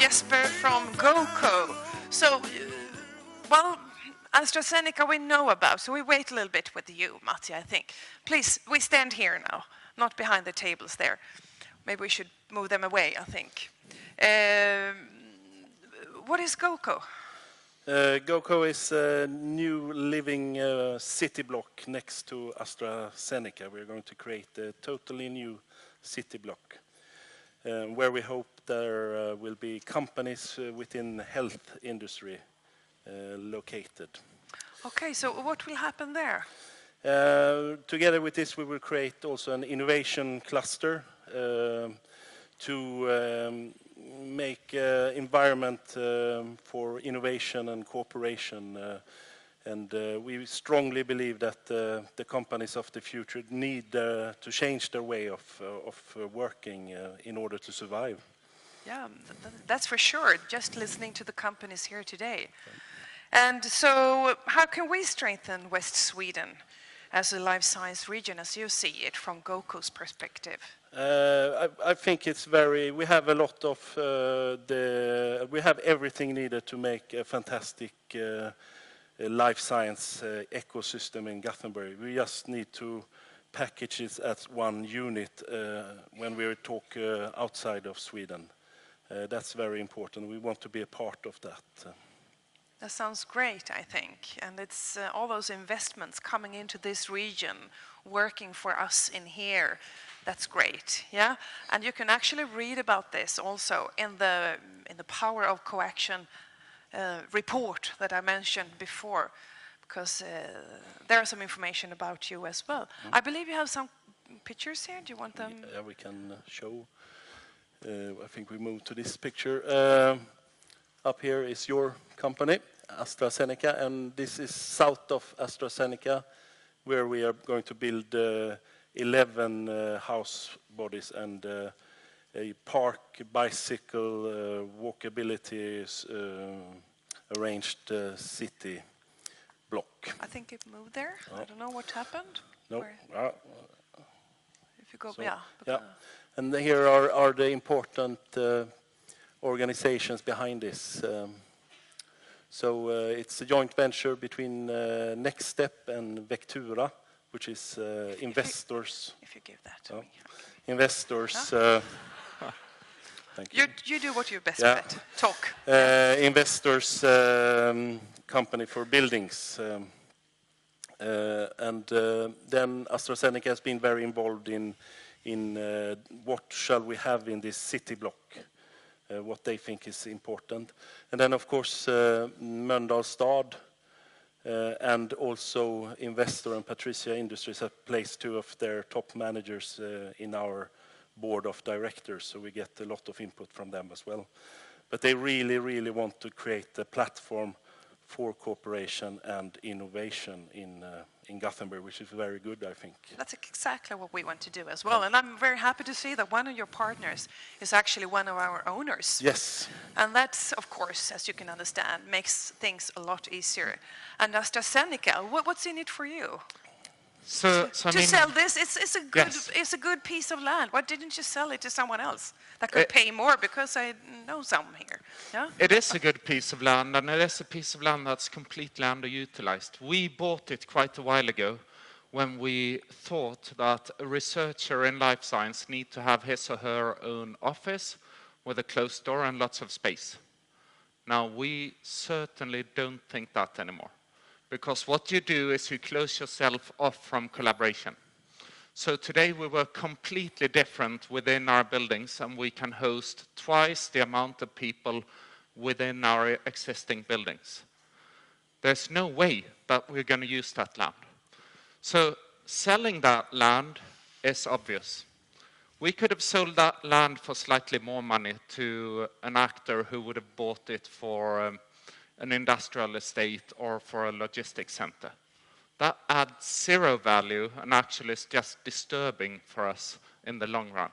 Jesper from GoCo. So, well, AstraZeneca we know about, so we wait a little bit with you, Matti, I think. Please, we stand here now, not behind the tables there. Maybe we should move them away, I think. What is GoCo? GoCo is a new living city block next to AstraZeneca. We're going to create a totally new city block where we hope there will be companies within the health industry located. Okay, so what will happen there? Together with this, we will create also an innovation cluster to make environment for innovation and cooperation. And we strongly believe that the companies of the future need to change their way of working in order to survive. Yeah, that's for sure, just listening to the companies here today. And so how can we strengthen West Sweden as a life science region, as you see it from GoCo's perspective? I think it's we have a lot of, we have everything needed to make a fantastic life science ecosystem in Gothenburg. We just need to package it as one unit when we talk outside of Sweden. That's very important. We want to be a part of that. That sounds great, I think. And it's all those investments coming into this region, working for us in here. That's great, yeah? And you can actually read about this also in the Power of Coaction report that I mentioned before, because there is some information about you as well. I believe you have some pictures here. Do you want them? Yeah, we can show. I think we move to this picture. Up here is your company, AstraZeneca, and this is south of AstraZeneca, where we are going to build 11 house bodies and a park, bicycle, walkability arranged city block. I think it moved there. I don't know what happened. No. If you go, So, yeah. And here are the important organizations behind this. So it's a joint venture between Next Step and Vectura, which is investors. If you give that to me. Investors. Thank you. You do what you're best at. Talk. Investors company for buildings. And then AstraZeneca has been very involved in what shall we have in this city block. What they think is important. And then, of course, Mölndal Stad and also Investor and Patricia Industries have placed 2 of their top managers in our board of directors, so we get a lot of input from them as well. But they really, really want to create a platform for cooperation and innovation in Gothenburg, which is very good, I think. That's exactly what we want to do as well. And I'm very happy to see that one of your partners is actually one of our owners. Yes. And that's, of course, as you can understand, makes things a lot easier. And AstraZeneca, what's in it for you? So I mean, sell this, it's a good piece of land. Why didn't you sell it to someone else that could pay more? Because I know some here. Yeah? It is a good piece of land, and it is a piece of land that's completely underutilized. We bought it quite a while ago when we thought that a researcher in life science need to have his or her own office with a closed door and lots of space. Now, we certainly don't think that anymore. Because what you do is you close yourself off from collaboration. So today we work completely different within our buildings, and we can host twice the amount of people within our existing buildings. There's no way that we're going to use that land. So selling that land is obvious. We could have sold that land for slightly more money to an actor who would have bought it for an industrial estate or for a logistics center. That adds 0 value and actually is just disturbing for us in the long run.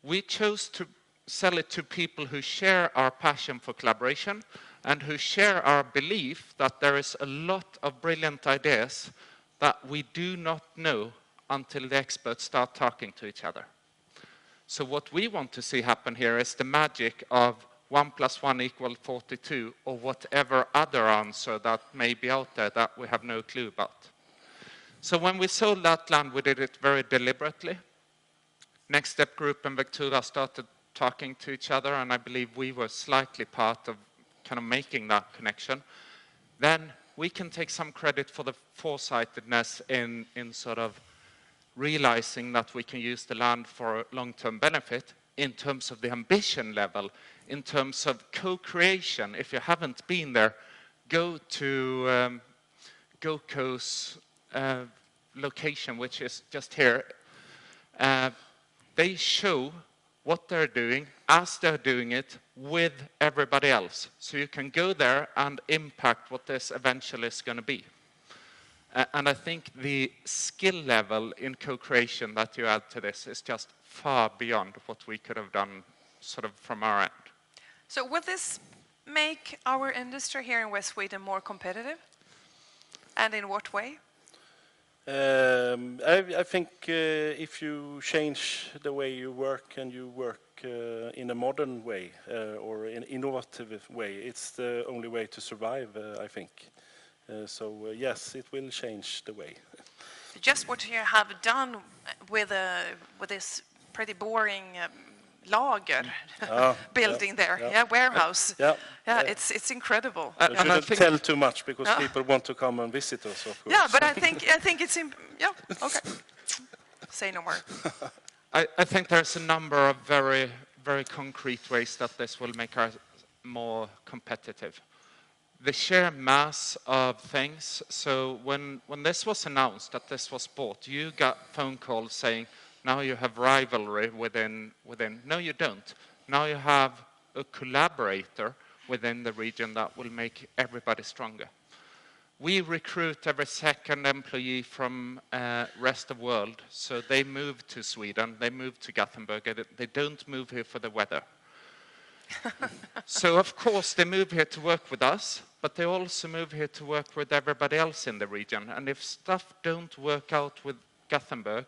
We chose to sell it to people who share our passion for collaboration and who share our belief that there is a lot of brilliant ideas that we do not know until the experts start talking to each other. So what we want to see happen here is the magic of 1 + 1 = 42, or whatever other answer that may be out there that we have no clue about. So when we sold that land, we did it very deliberately. Next Step Group and Vectura started talking to each other, and I believe we were slightly part of kind of making that connection. Then we can take some credit for the foresightedness in sort of realizing that we can use the land for long-term benefit in terms of the ambition level, in terms of co-creation. If you haven't been there, go to GoCo's location, which is just here. They show what they're doing as they're doing it with everybody else. So you can go there and impact what this eventually is going to be. And I think the skill level in co-creation that you add to this is just far beyond what we could have done sort of from our end. So will this make our industry here in West Sweden more competitive? And in what way? I think if you change the way you work and you work in a modern way or an innovative way, it's the only way to survive, I think. So yes, it will change the way. Just what you have done with this pretty boring lager building there, warehouse. It's incredible. We shouldn't tell too much because people want to come and visit us, of course. Yeah, but I think it's okay. Say no more. I think there's a number of very, very concrete ways that this will make us more competitive. The sheer mass of things. So when this was announced that this was bought, you got phone calls saying, now you have rivalry within. No, you don't. Now you have a collaborator within the region that will make everybody stronger. We recruit every second employee from rest of world. So they move to Sweden, they move to Gothenburg. They don't move here for the weather. So of course they move here to work with us, but they also move here to work with everybody else in the region. And if stuff don't work out with Gothenburg,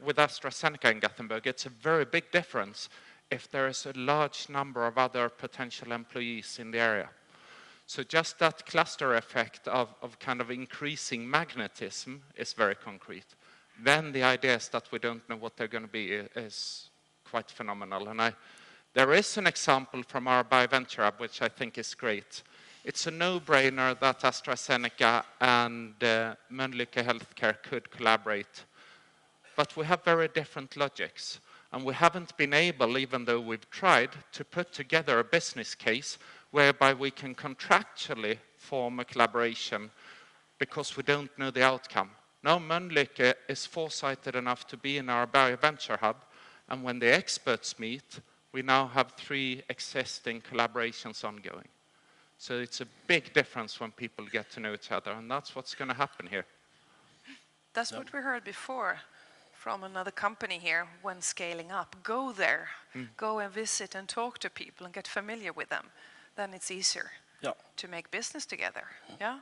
with AstraZeneca in Gothenburg, it's a very big difference if there is a large number of other potential employees in the area. So just that cluster effect of kind of increasing magnetism is very concrete. Then the ideas that we don't know what they're going to be is quite phenomenal. And there is an example from our BioVenture Hub, which I think is great. It's a no-brainer that AstraZeneca and Mölnlycke Healthcare could collaborate. But we have very different logics. And we haven't been able, even though we've tried, to put together a business case whereby we can contractually form a collaboration because we don't know the outcome. Now Mölnlycke is foresighted enough to be in our BioVenture Hub, and when the experts meet, we now have 3 existing collaborations ongoing. So it's a big difference when people get to know each other, and that's what's going to happen here. That's what we heard before from another company here when scaling up. Go there, go and visit and talk to people and get familiar with them. Then it's easier to make business together. Yeah.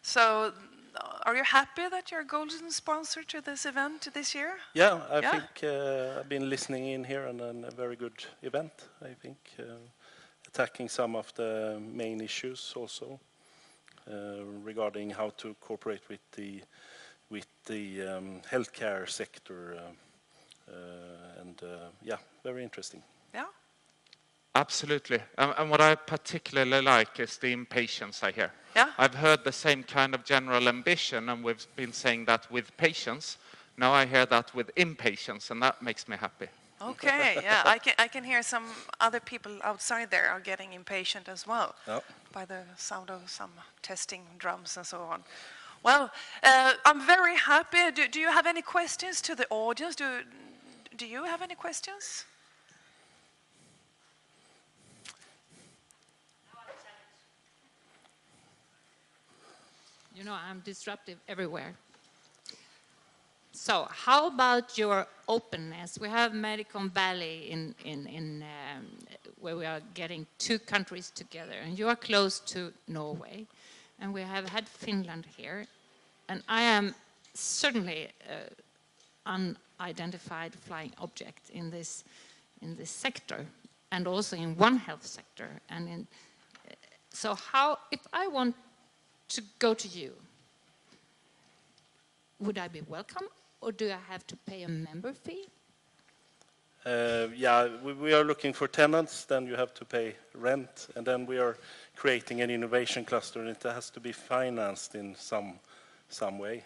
So are you happy that you're a golden sponsor to this event this year? Yeah, I think I've been listening in here and a very good event, I think. Attacking some of the main issues also regarding how to cooperate with the healthcare sector and very interesting. Yeah. Absolutely. And what I particularly like is the impatience I hear. Yeah. I've heard the same kind of general ambition, and we've been saying that with patience. Now I hear that with impatience, and that makes me happy. Okay, yeah, I can hear some other people outside there are getting impatient as well by the sound of some testing drums and so on. Well, I'm very happy. Do you have any questions to the audience? Do you have any questions? You know, I'm disruptive everywhere. So how about your openness? We have CoValley in where we are getting 2 countries together, and you are close to Norway, and we have had Finland here, and I am certainly unidentified flying object in this in this sector, and also in One Health sector. And so how, if I want to go to you, would I be welcome, or do I have to pay a member fee? Yeah, we are looking for tenants, then you have to pay rent, and then we are creating an innovation cluster, and it has to be financed in some way.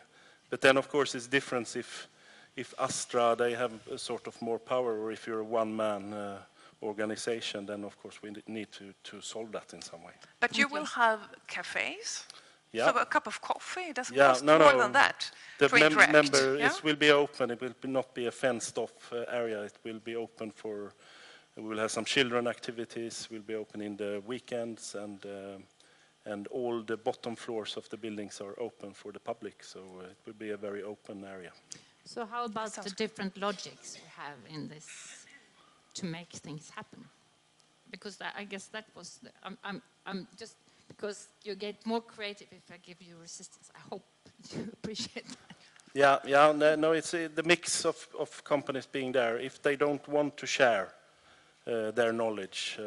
But then, of course, it's different if Astra, they have a sort of more power, or if you're a one-man organization, then of course we need to solve that in some way. But you will have cafes? Yeah. So a cup of coffee, it doesn't cost more than that The to interact. member will be open. It will not be a fenced-off area. It will be open for. We will have some children activities. We'll be open in the weekends, and all the bottom floors of the buildings are open for the public. So it will be a very open area. So how about the different logics we have in this to make things happen? Because I guess that was. I'm just. Because you get more creative if I give you resistance. I hope you appreciate that. Yeah. No, it's the mix of companies being there. If they don't want to share their knowledge,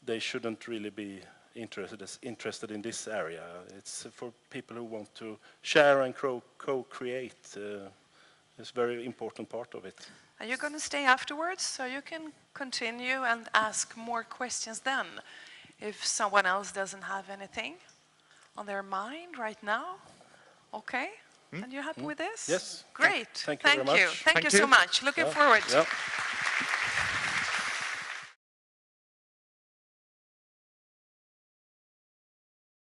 they shouldn't really be interested in this area. It's for people who want to share and co-create. It's a very important part of it. Are you going to stay afterwards so you can continue and ask more questions then? If someone else doesn't have anything on their mind right now, okay? And you happy with this? Yes. Great. Thank you very much. Thank you so much. Looking forward. Yeah.